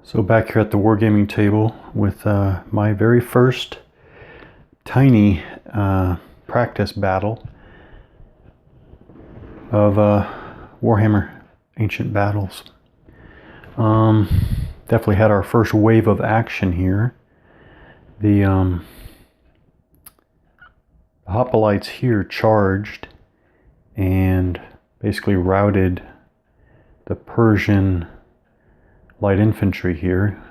So back here at the wargaming table with my very first tiny practice battle of Warhammer Ancient Battles. Definitely had our first wave of action here. The hoplites here charged and basically routed the Persian light infantry here.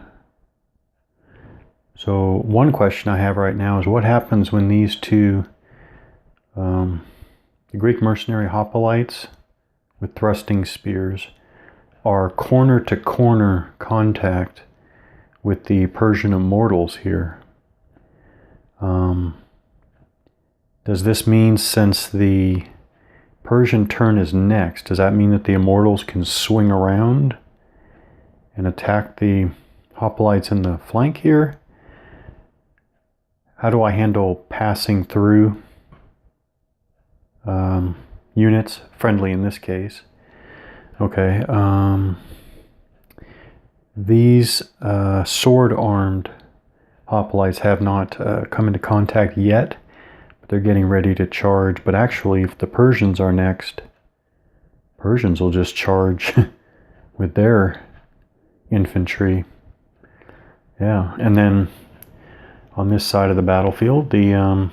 So one question I have right now is what happens when these two, the Greek mercenary hoplites with thrusting spears, are corner to corner contact with the Persian immortals here. Does this mean, since the Persian turn is next, does that mean that the immortals can swing around and attack the hoplites in the flank here? How do I handle passing through units, friendly in this case? Okay, these sword-armed hoplites have not come into contact yet, but they're getting ready to charge. But actually, if the Persians are next, Persians will just charge with their infantry. Yeah, and then on this side of the battlefield, the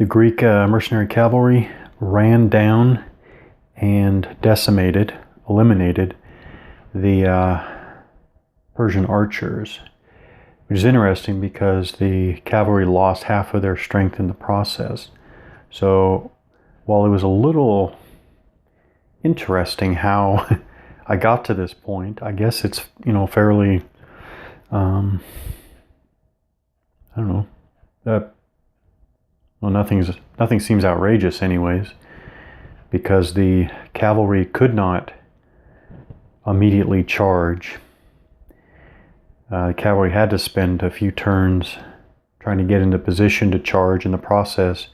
Greek mercenary cavalry ran down and eliminated the Persian archers, which is interesting because the cavalry lost half of their strength in the process. So while it was a little interesting how I got to this point, I guess it's, fairly, I don't know, well, nothing seems outrageous anyways, because the cavalry could not immediately charge. The cavalry had to spend a few turns trying to get into position to charge. In the process,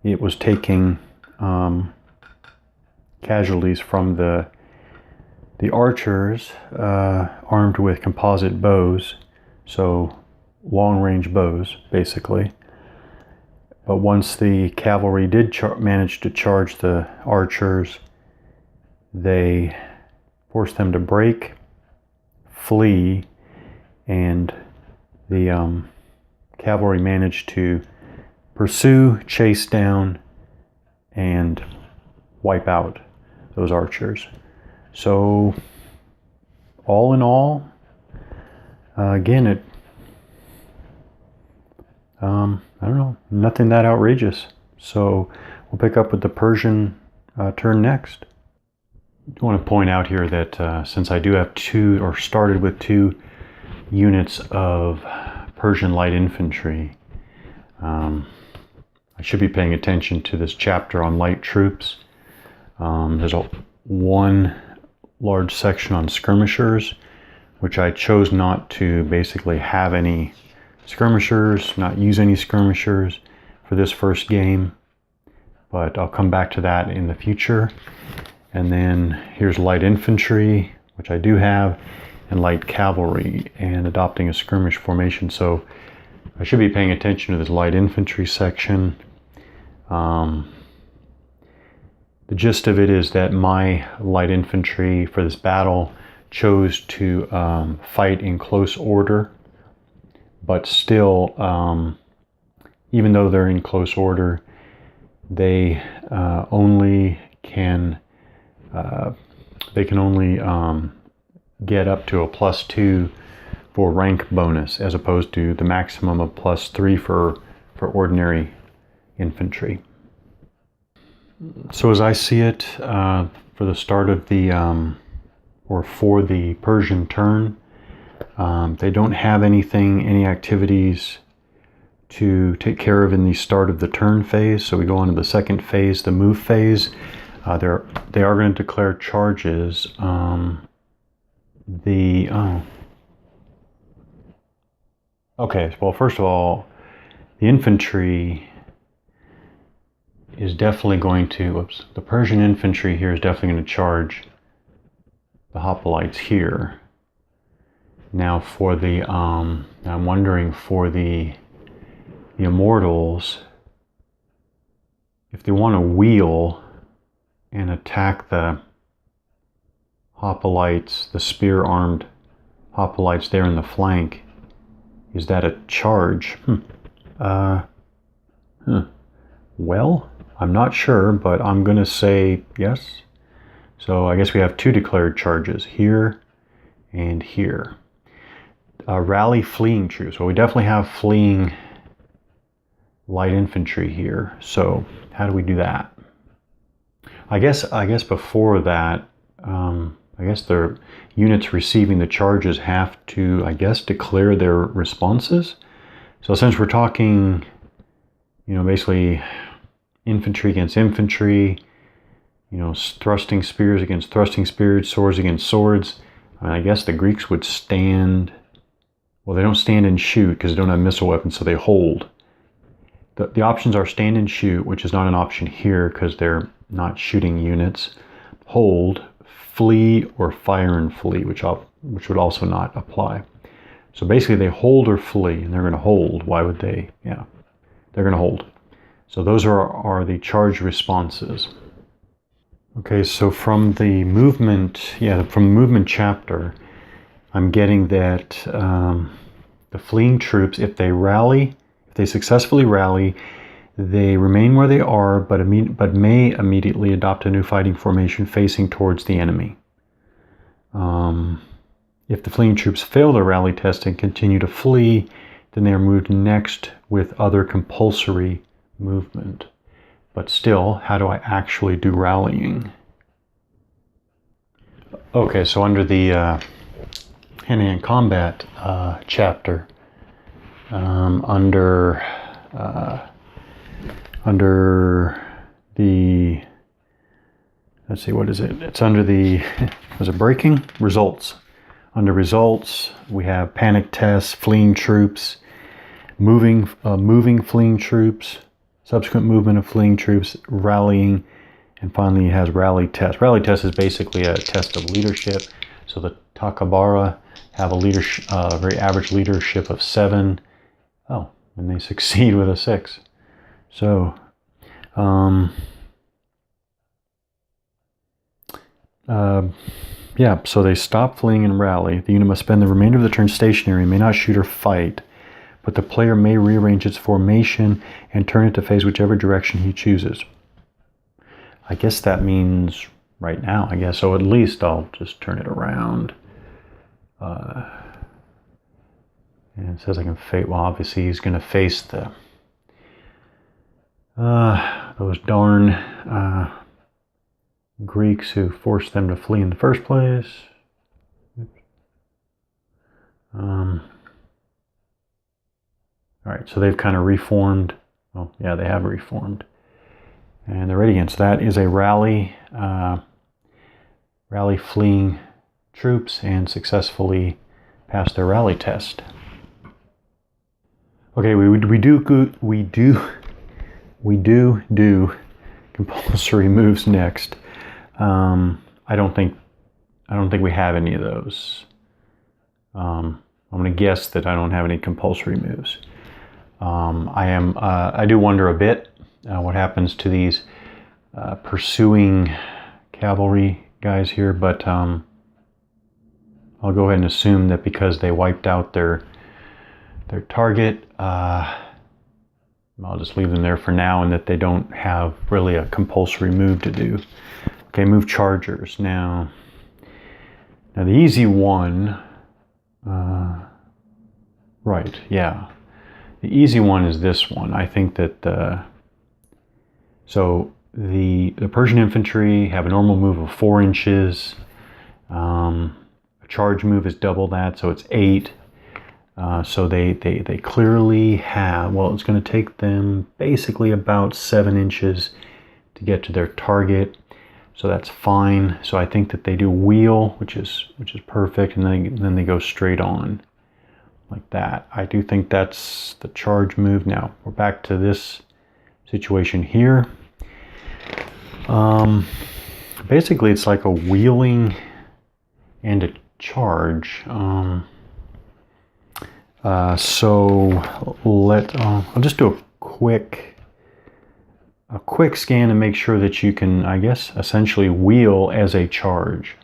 it was taking casualties from the archers armed with composite bows, so long-range bows, basically. But once the cavalry did manage to charge the archers, they forced them to break, flee, and the cavalry managed to pursue, chase down, and wipe out those archers. So all in all, again, I don't know, nothing that outrageous. So we'll pick up with the Persian turn next. I want to point out here that since I do have started with 2 units of Persian light infantry, I should be paying attention to this chapter on light troops. There's one large section on skirmishers, which I chose not to basically have any skirmishers, not use any skirmishers for this first game, but I'll come back to that in the future. And then here's light infantry, which I do have, and light cavalry, and adopting a skirmish formation. So I should be paying attention to this light infantry section. The gist of it is that my light infantry for this battle chose to fight in close order, but still, even though they're in close order, they can only get up to a +2 for rank bonus, as opposed to the maximum of +3 for ordinary infantry. So as I see it, for the start of the for the Persian turn, they don't have any activities to take care of in the start of the turn phase. So we go on to the second phase, the move phase. They are going to declare charges. Okay, well, first of all, the infantry is definitely going to, the Persian infantry here is definitely going to charge the hoplites here. Now for the, I'm wondering for the immortals, if they want to wheel and attack the hoplites, the spear-armed hoplites there in the flank, is that a charge? Well, I'm not sure, but I'm going to say yes. So I guess we have two declared charges, here and here. Rally fleeing troops. Well, we definitely have fleeing light infantry here. So how do we do that? I guess before that, I guess the units receiving the charges have to, I guess, declare their responses. So since we're talking, basically infantry against infantry, thrusting spears against thrusting spears, swords against swords, I guess the Greeks would stand. Well, they don't stand and shoot because they don't have missile weapons, so they hold. The options are stand and shoot, which is not an option here because they're not shooting units. Hold, flee, or fire and flee, which would also not apply. So basically they hold or flee, and they're going to hold. Why would they? Yeah, they're going to hold. So those are the charge responses. Okay, so from the movement, from the movement chapter, I'm getting that the fleeing troops, if they successfully rally, they remain where they are, but may immediately adopt a new fighting formation facing towards the enemy. If the fleeing troops fail their rally test and continue to flee, then they are moved next with other compulsory movement. But still, how do I actually do rallying? Okay, so under the hand-to-hand combat chapter, under the, let's see, what is it? It's under the, was it breaking? Results. Under results, we have panic tests, fleeing troops, moving fleeing troops, subsequent movement of fleeing troops, rallying, and finally it has rally test. Rally test is basically a test of leadership. So the Takabara have a very average leadership of 7. Oh, and they succeed with a 6. So, so they stop fleeing and rally. The unit must spend the remainder of the turn stationary and may not shoot or fight, but the player may rearrange its formation and turn it to face whichever direction he chooses. I guess that means right now, I guess. So at least I'll just turn it around. And it says I can face, well, obviously he's going to face the those darn Greeks who forced them to flee in the first place. All right, so they've kind of reformed. Well, yeah, they have reformed. And they're ready again. So that is a rally fleeing troops and successfully passed their rally test. Okay, we do compulsory moves next. I don't think we have any of those. I'm going to guess that I don't have any compulsory moves. I do wonder a bit what happens to these pursuing cavalry guys here, but I'll go ahead and assume that because they wiped out their target, I'll just leave them there for now, and that they don't have really a compulsory move to do. Okay, move chargers. Now the easy one, right, yeah. The easy one is this one. I think that, so the Persian infantry have a normal move of 4 inches. A charge move is double that, so it's 8. So they clearly have, well, it's going to take them basically about 7 inches to get to their target. So that's fine. So I think that they do wheel, which is perfect, and then they go straight on like that. I do think that's the charge move. Now we're back to this situation here. Basically, it's like a wheeling and a charge. So I'll just do a quick scan to make sure that you can, I guess, essentially wheel as a charge.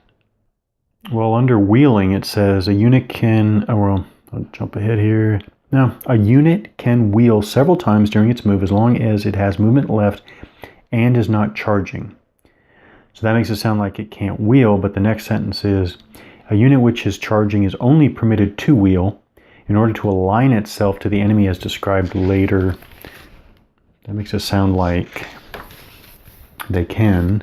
Well, under wheeling, it says a unit can, well, I'll jump ahead here. Now, a unit can wheel several times during its move as long as it has movement left and is not charging. So that makes it sound like it can't wheel, but the next sentence is, a unit which is charging is only permitted to wheel in order to align itself to the enemy as described later. That makes it sound like they can.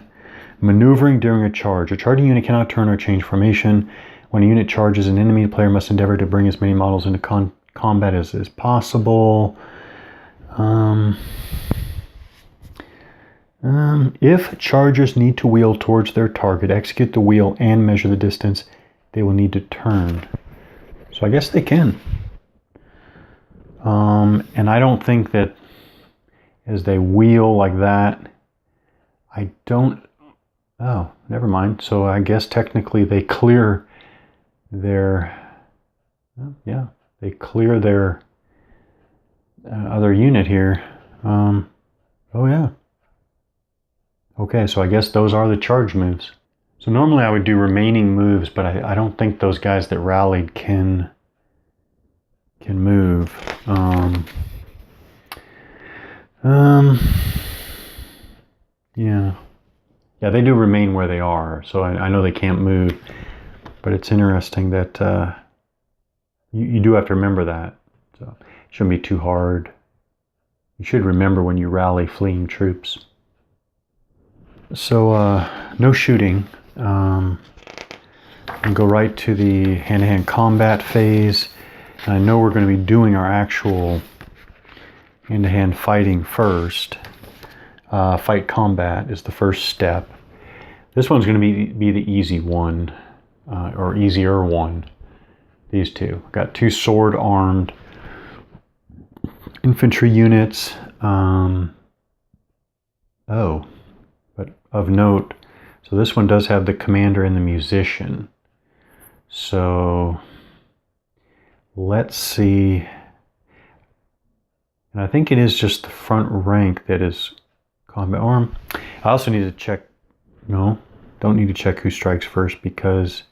Maneuvering during a charge. A charging unit cannot turn or change formation. When a unit charges an enemy, the player must endeavor to bring as many models into combat as is possible. If chargers need to wheel towards their target, execute the wheel and measure the distance they will need to turn. So I guess they can. And I don't think that as they wheel like that, I don't... Oh, never mind. So I guess technically they clear their... yeah, they clear their other unit here. Oh yeah. Okay, so I guess those are the charge moves. So normally I would do remaining moves, but I don't think those guys that rallied can move. Yeah. Yeah, they do remain where they are, so I know they can't move. But it's interesting that you do have to remember that. So it shouldn't be too hard. You should remember when you rally fleeing troops. So no shooting. And go right to the hand-to-hand combat phase. And I know we're going to be doing our actual hand-to-hand fighting first. Fight combat is the first step. This one's going to be the easy one, or easier one. These two. Got two sword-armed infantry units. Oh, but of note, so this one does have the commander and the musician. So let's see. And I think it is just the front rank that is combat arm. I also need to check. No, don't need to check who strikes first because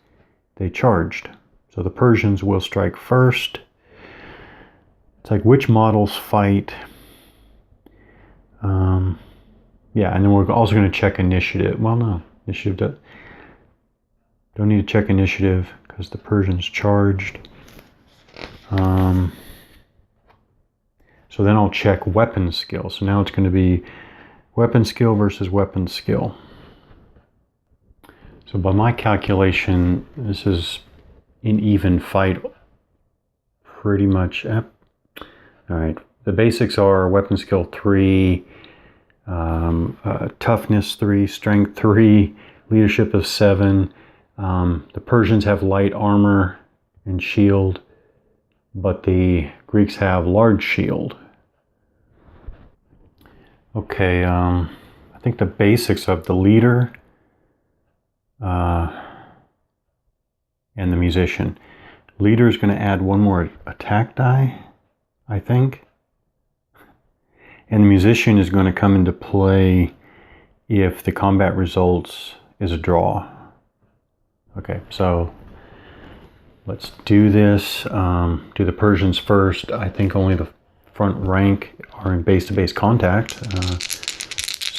they charged. So the Persians will strike first. It's like which models fight. Yeah, and then we're also going to check initiative. Well, no, initiative. Don't need to check initiative because the Persians charged. So then I'll check weapon skill. So now it's going to be weapon skill versus weapon skill. So by my calculation, this is an even fight pretty much. All right, the basics are weapon skill 3, toughness 3, strength 3, leadership of 7. The Persians have light armor and shield, but the Greeks have large shield. Okay, I think the basics of the leader and the musician. Leader is going to add one more attack die, I think. And the musician is going to come into play if the combat results is a draw. Okay, so let's do this. Do the Persians first. I think only the front rank are in base-to-base contact.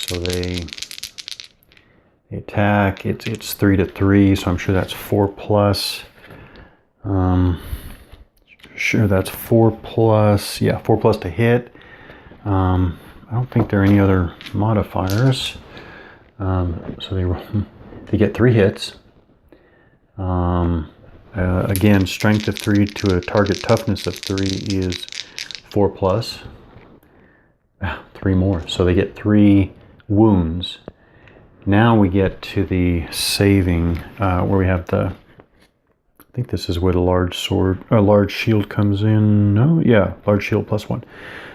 So they attack. It's 3-3, so I'm sure that's 4+. Sure, that's 4+. Yeah, 4+ to hit. I don't think there are any other modifiers. So they get 3 hits. Again, strength of 3 to a target toughness of 3 is 4+. 3 more. So they get 3 wounds. Now we get to the saving, where we have the... I think this is where the large shield comes in. No, yeah, large shield +1.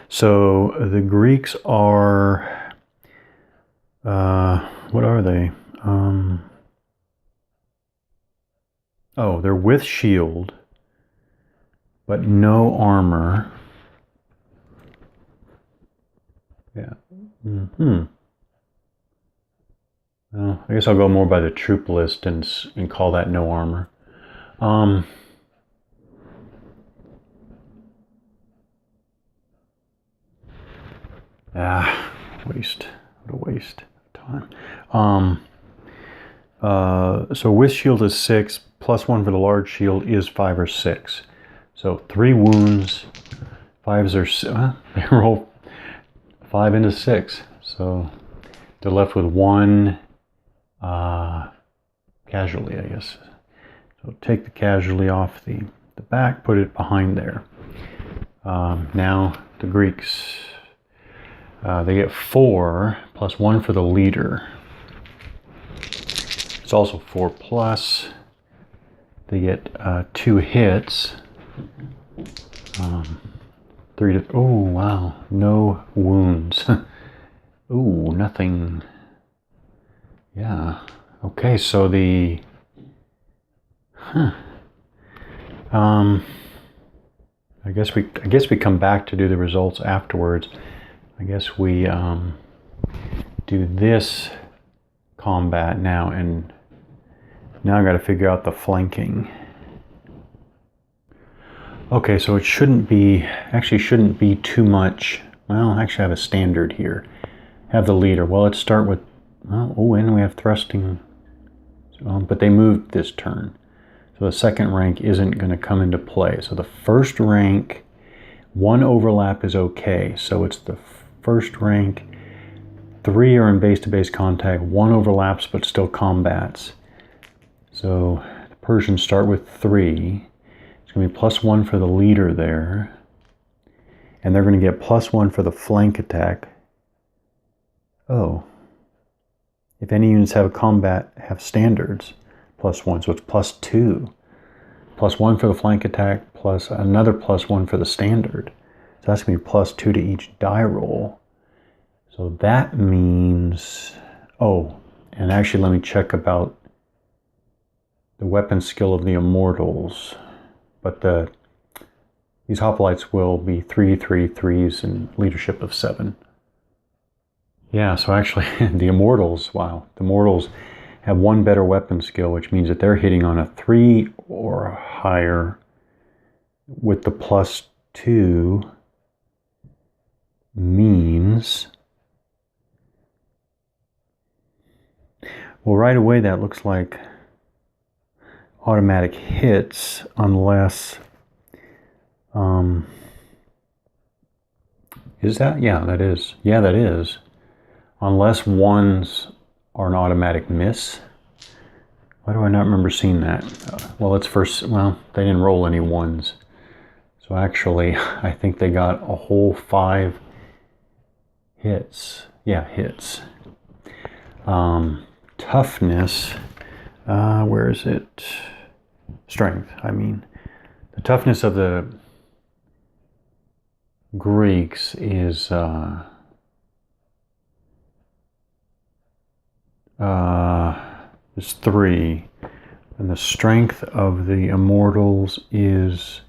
So the Greeks are, what are they? Oh, they're with shield, but no armor. Yeah. Well, I guess I'll go more by the troop list and call that no armor. Waste. What a waste of time. So with shield is 6, +1 for the large shield is 5 or 6. So 3 wounds, 5s are, they roll 5 into 6. So they're left with 1 casualty, I guess. So take the casualty off the back, put it behind there. Now the Greeks, they get 4 +1 for the leader. It's also 4+. They get 2 hits. 3 to, oh wow, no wounds. Ooh, nothing. Yeah. Okay, so the I guess we come back to do the results afterwards. I guess we do this combat now, and now I got to figure out the flanking. Okay, so it shouldn't be too much. Well, actually I have a standard here. Have the leader. Well, let's start with, oh, and we have thrusting. But they moved this turn. So the second rank isn't going to come into play. So the first rank, 1 overlap is okay. So it's the first rank, 3 are in base-to-base contact, 1 overlaps but still combats. So the Persians start with 3. It's going to be +1 for the leader there. And they're going to get +1 for the flank attack. Oh. If any units have a combat, have standards, +1, so it's +2. +1 for the flank attack, plus another +1 for the standard. So that's going to be +2 to each die roll. So that means, oh, and actually let me check about the weapon skill of the immortals. But these hoplites will be 3/3/3s and leadership of 7. Yeah, so actually the immortals, wow, the immortals have 1 better weapon skill, which means that they're hitting on a 3 or higher with the +2 means, well, right away that looks like automatic hits unless, is that? Yeah, that is. Yeah, that is. Unless 1s are an automatic miss. Why do I not remember seeing that? Well, let's first, well, they didn't roll any 1s. So actually, I think they got a whole 5 hits. Yeah, hits. Toughness, where is it? Strength, I mean. The toughness of the Greeks is 3, and the strength of the immortals is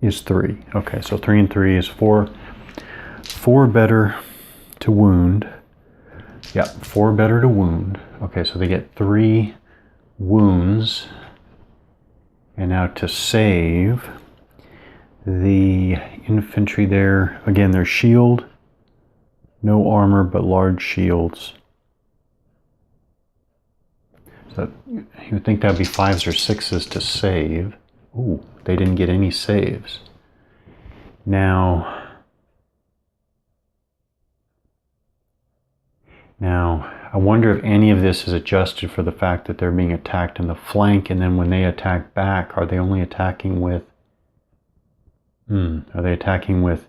3. Okay, so 3 and 3 is 4. 4 better to wound. Yep, 4 better to wound. Okay, so they get 3 wounds. And now to save, the infantry there, again, their shield, no armor but large shields. So you would think that would be 5s or 6s to save. Ooh, they didn't get any saves. Now I wonder if any of this is adjusted for the fact that they're being attacked in the flank, and then when they attack back, are they only attacking with, are they attacking with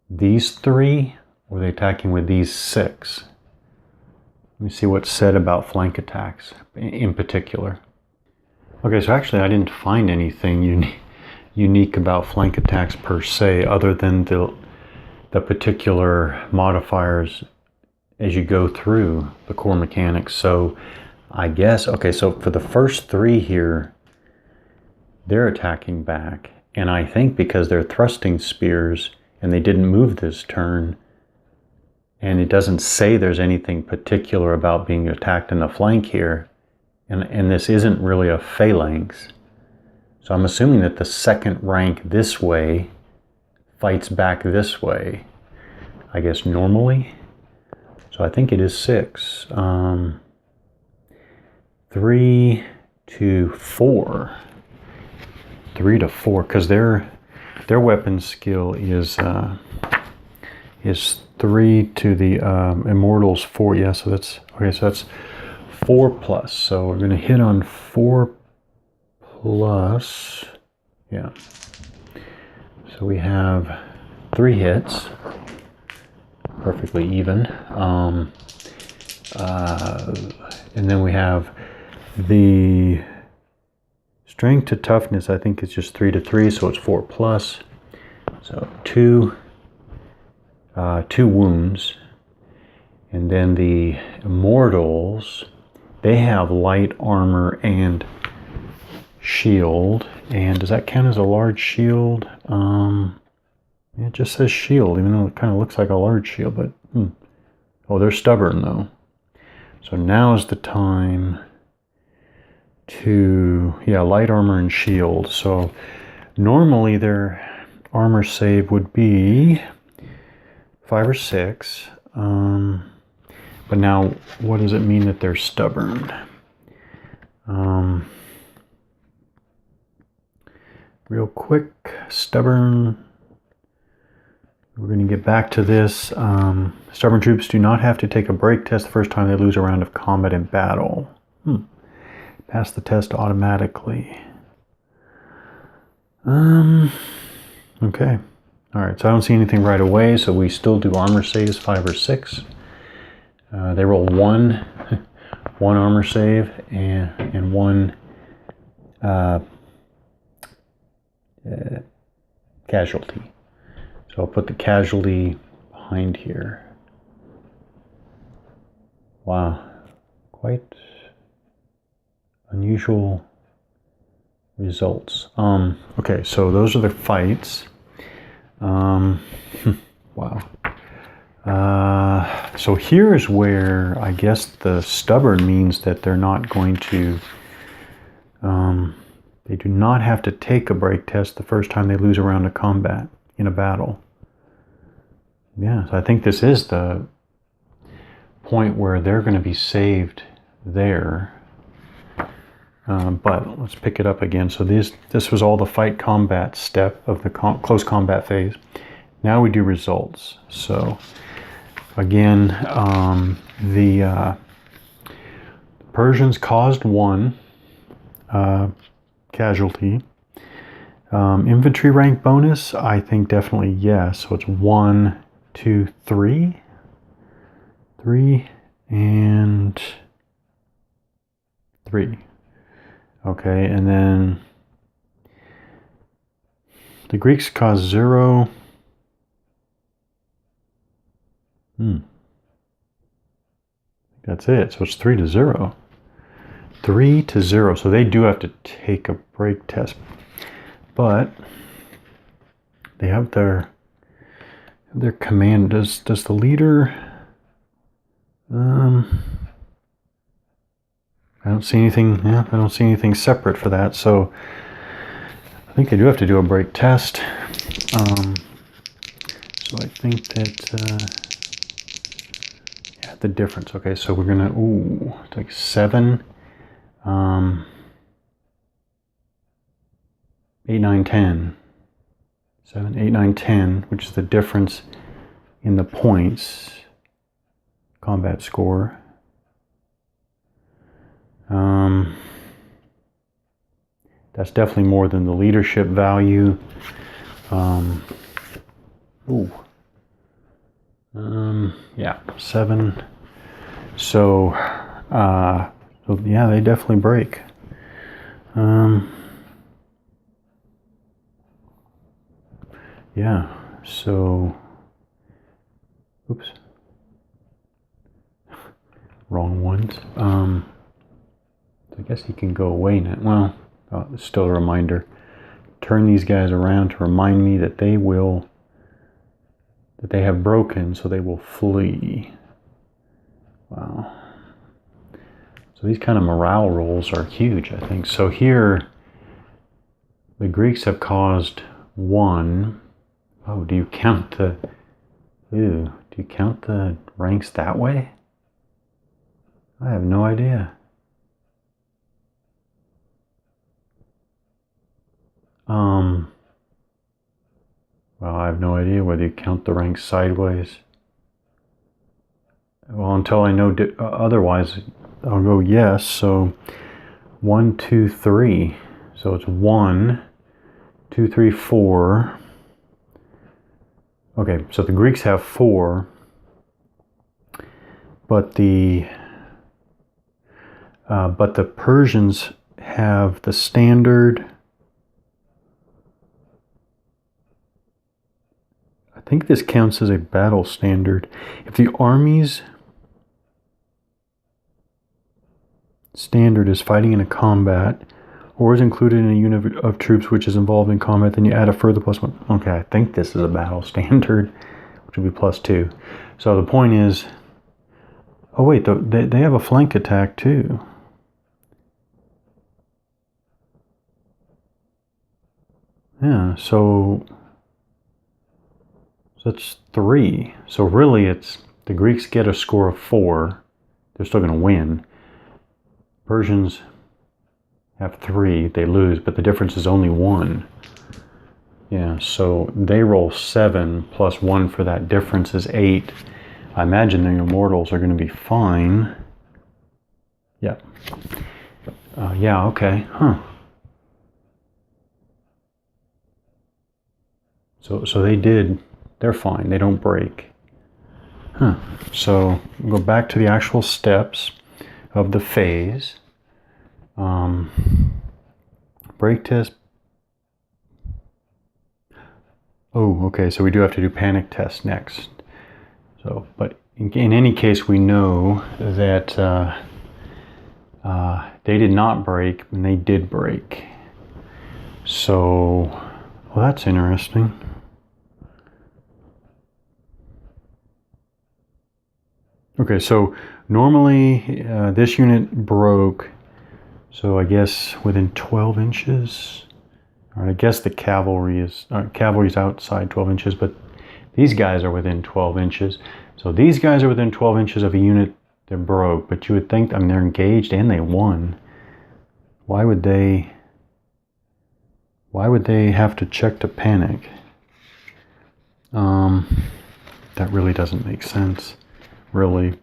these 3, or are they attacking with these 6? Let me see what's said about flank attacks in particular. Okay, so actually I didn't find anything unique about flank attacks per se, other than the particular modifiers as you go through the core mechanics. So I guess, okay, so for the first 3 here, they're attacking back. And I think because they're thrusting spears and they didn't move this turn, and it doesn't say there's anything particular about being attacked in the flank here, and this isn't really a phalanx. So I'm assuming that the second rank this way fights back this way, I guess normally. So I think it is 6. 3 to 4. 3 to 4, because their weapon skill is 3 to the Immortals 4. Yeah, so that's okay. So that's 4 plus. So we're going to hit on 4 plus. Yeah. So we have 3 hits, perfectly even. And then we have the strength to toughness. I think it's just 3 to 3, so it's 4 plus. So 2 wounds. And then the Immortals, they have light armor and shield. And does that count as a large shield? It just says shield, even though it kind of looks like a large shield. But oh, they're stubborn though. So now is the time to, yeah, light armor and shield. So normally their armor save would be 5 or 6. But now, what does it mean that they're stubborn? Real quick, stubborn. We're going to get back to this. Stubborn troops do not have to take a break test the first time they lose a round of combat in battle. Pass the test automatically. Okay. Alright, so I don't see anything right away, so we still do armor saves, 5 or 6. They roll 1 armor save and 1 casualty. So I'll put the casualty behind here. Wow, quite unusual results. Okay, so those are the fights. Wow. So here's where I guess the stubborn means that they're not going to, they do not have to take a break test the first time they lose a round of combat in a battle. Yeah, so I think this is the point where they're going to be saved there. But let's pick it up again. So this was all the fight combat step of the close combat phase. Now we do results. So again, the Persians caused 1 casualty. Infantry rank bonus, I think definitely yes. So it's 1, 2, 3. 3 and 3. Okay, and then the Greeks caused 0. That's it. So it's 3 to 0. 3 to 0. So they do have to take a break test. But they have their command. Does the leader... I don't see anything. Yeah, I don't see anything separate for that. So I think they do have to do a break test. So I think that yeah, the difference. Okay, so we're gonna it's like 7, 8, 9, 10. 7, 8, 9, 10, which is the difference in the points combat score. That's definitely more than the leadership value. Yeah, 7. So yeah, they definitely break. Yeah, so, oops, wrong ones. I guess he can go away now. Well, it's still a reminder. Turn these guys around to remind me that they have broken, so they will flee. Wow. So these kind of morale rolls are huge, I think. So here, the Greeks have caused 1. Oh, do you count the ranks that way? I have no idea. Well, I have no idea whether you count the ranks sideways. Well, until I know otherwise, I'll go yes. So 1, 2, 3. So it's 1, 2, 3, 4. Okay, so the Greeks have 4, but the Persians have the standard. I think this counts as a battle standard. If the army's standard is fighting in a combat, or is included in a unit of troops which is involved in combat, then you add a further +1. Okay, I think this is a battle standard, which would be +2. So the point is, oh wait, they have a flank attack too. Yeah, so that's 3. So really it's, the Greeks get a score of 4. They're still going to win. Persians have 3, they lose, but the difference is only 1. Yeah, so they roll 7 plus 1 for that difference is 8. I imagine the immortals are going to be fine. Yeah. Yeah, okay. Huh. So they're fine. They don't break. Huh. So we'll go back to the actual steps of the phase. Break test. Oh, okay. So we do have to do panic test next. So, but in any case, we know that they did not break, and they did break. So, well, that's interesting. Okay, so normally this unit broke, so I guess within 12 inches. Or I guess the cavalry's outside 12 inches, but these guys are within 12 inches. So these guys are within 12 inches of a unit that broke, but you would think, I mean, they're engaged and they won. Why would they have to check to panic? That really doesn't make sense. Really.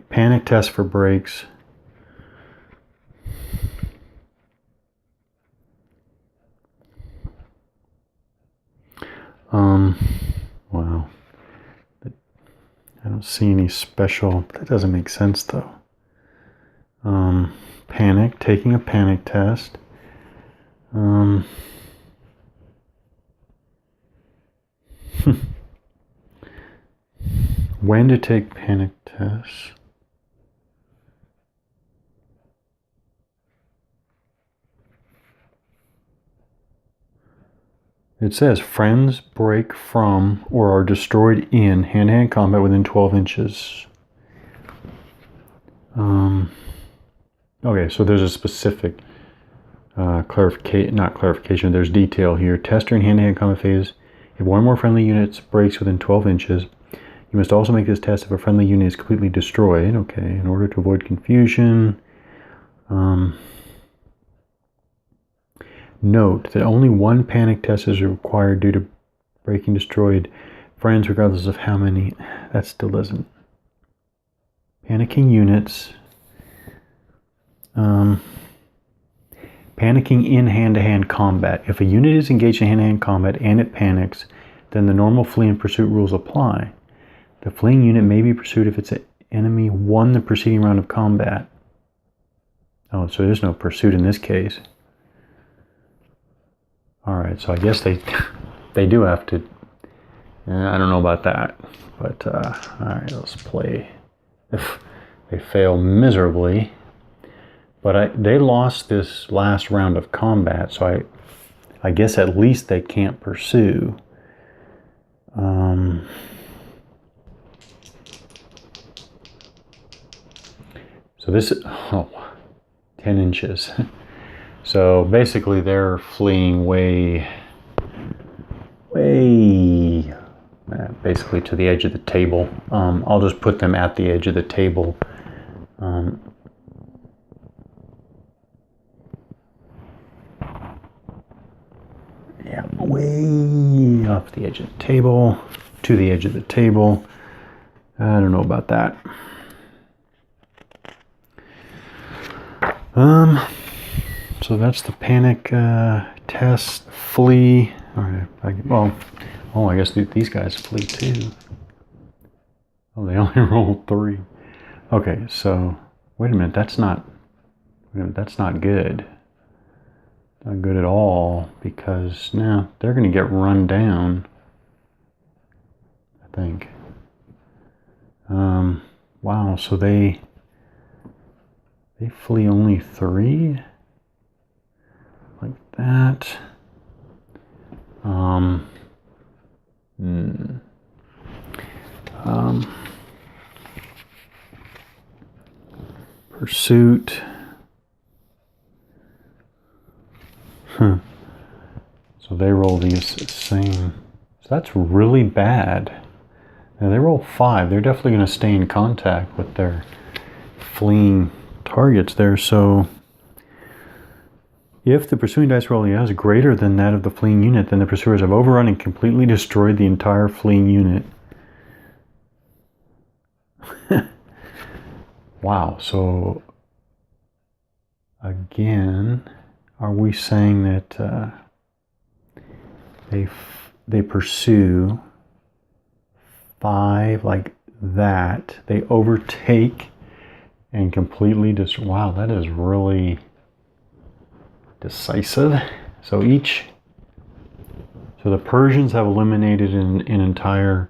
Panic test for breaks. Wow. I don't see any special. That doesn't make sense though. Panic, taking a panic test. When to take panic tests. It says friends break from or are destroyed in hand-to-hand combat within 12 inches. Okay, so there's a specific clarification, there's detail here. Tester in hand-to-hand combat phase. If one or more friendly units breaks within 12 inches, you must also make this test if a friendly unit is completely destroyed. Okay, in order to avoid confusion. Note that only one panic test is required due to breaking destroyed friends, regardless of how many. That still doesn't. Panicking units. Panicking in hand-to-hand combat. If a unit is engaged in hand-to-hand combat and it panics, then the normal flee and pursuit rules apply. The fleeing unit may be pursued if its enemy won the preceding round of combat. Oh, so there's no pursuit in this case. Alright, so I guess they do have to. I don't know about that. But, alright, let's play. They fail miserably. But they lost this last round of combat, so I guess at least they can't pursue. So this is 10 inches. So basically they're fleeing way basically to the edge of the table. I'll just put them at the edge of the table. Yeah, way off the edge of the table, to the edge of the table. I don't know about that. So that's the panic test. Flee. All right. I guess these guys flee too. Oh, they only rolled 3. Okay, so wait a minute. That's not good. Not good at all, because now they're going to get run down, I think. Wow, so they flee only 3? Like that. Pursuit. So they roll these same. So that's really bad. Now they roll 5. They're definitely going to stay in contact with their fleeing targets there. So if the pursuing dice roll is greater than that of the fleeing unit, then the pursuers have overrun and completely destroyed the entire fleeing unit. Wow. So again, are we saying that they pursue 5 like that? They overtake and completely destroy. Wow, that is really decisive. So the Persians have eliminated an entire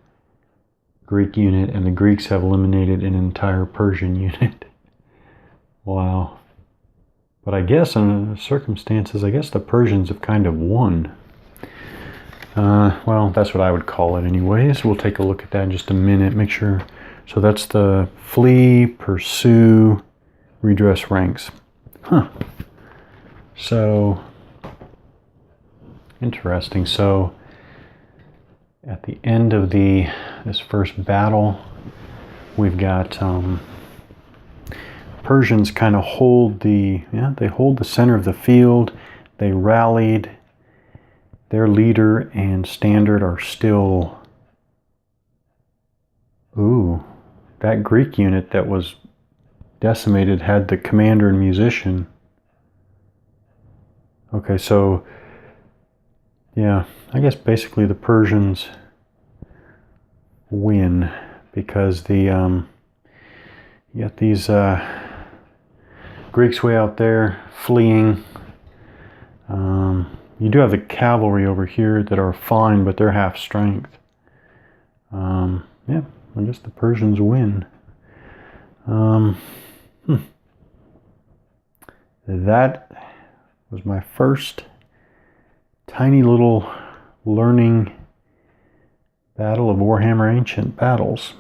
Greek unit, and the Greeks have eliminated an entire Persian unit. Wow. But I guess in the circumstances, I guess the Persians have kind of won. Well, that's what I would call it anyways. We'll take a look at that in just a minute. Make sure. So that's the flee, pursue, redress ranks. Huh. So, interesting. So, at the end of this first battle, we've got Persians kind of hold the center of the field. They rallied. Their leader and standard are still. Ooh, that Greek unit that was decimated had the commander and musician. Okay, so yeah, I guess basically the Persians win because you got these Greeks way out there fleeing. You do have the cavalry over here that are fine, but they're half strength. Yeah, I guess the Persians win. That was my first tiny little learning battle of Warhammer Ancient Battles.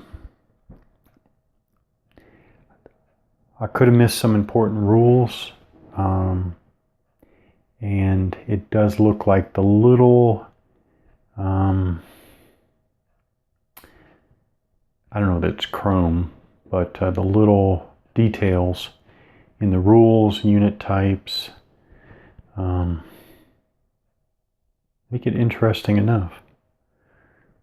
I could have missed some important rules. And it does look like the little, I don't know that it's chrome, but the little details in the rules, unit types, make it interesting enough.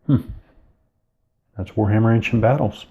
That's Warhammer Ancient Battles.